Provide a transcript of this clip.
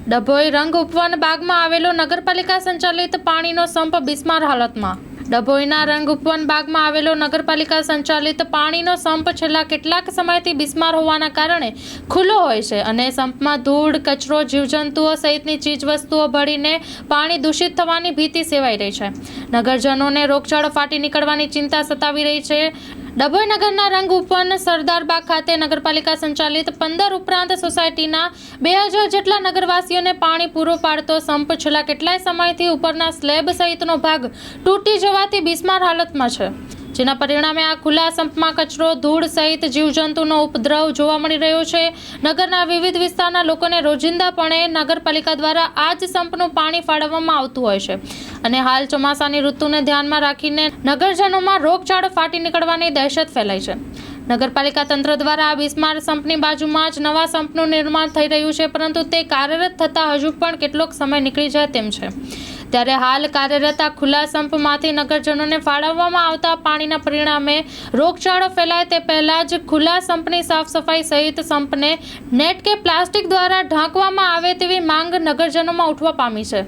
ડભોઈ રંગ ઉપવન બાગમાં આવેલો નગરપાલિકા સંચાલિત પાણીનો સંપ બિસ્માર હાલતમાં। ડભોઈના રંગ ઉપવન બાગમાં આવેલો નગરપાલિકા સંચાલિત પાણીનો સંપ છેલ્લા કેટલાક સમયથી બિસ્માર હોવાના કારણે ખુલ્લો હોય છે અને સંપમાં ધૂળ, કચરો, જીવજંતુઓ સહિતની ચીજવસ્તુઓ ભળીને પાણી દૂષિત થવાની ભીતિ સેવાઈ રહી છે। નગરજનોને રોગચાળો ફાટી નીકળવાની ચિંતા સતાવી રહી છે। ડભોઈ નગરના રંગ ઉપવન સરદારબાગ ખાતે નગરપાલિકા સંચાલિત 15 ઉપરાંત સોસાયટીના 2000 જેટલા નગરવાસીઓને પાણી પૂરું પાડતો સંપ છેલ્લા કેટલાય સમયથી ઉપરના સ્લેબ સહિતનો ભાગ તૂટી જવાથી બિસ્માર હાલતમાં છે, જેના પરિણામે આ ખુલ્લા સંપમાં કચરો, ધૂળ સહિત જીવજંતુનો ઉપદ્રવ જોવા મળી રહ્યો છે। નગરના વિવિધ વિસ્તારના લોકોને રોજિંદાપણે નગરપાલિકા દ્વારા આ જ સંપનું પાણી ફાળવવામાં આવતું હોય છે અને હાલ ચોમાસાની ઋતુને ધ્યાનમાં રાખીને નગરજનોમાં રોગચાળો ફાટી નીકળવાની દહેશત ફેલાઈ છે। નગરપાલિકા તંત્ર દ્વારા આ બિસ્માર સંપની બાજુમાં જ નવા સંપનું નિર્માણ થઈ રહ્યું છે, પરંતુ તે કાર્યરત થતાં હજુ પણ કેટલોક સમય નીકળી જાય તેમ છે। ત્યારે હાલ કાર્યરત આ ખુલ્લા સંપમાંથી નગરજનોને ફાળવવામાં આવતા પાણીના પરિણામે રોગચાળો ફેલાય તે પહેલા જ ખુલ્લા સંપની સાફ સફાઈ સહિત સંપને નેટ કે પ્લાસ્ટિક દ્વારા ઢાંકવામાં આવે તેવી માંગ નગરજનોમાં ઉઠવા પામી છે।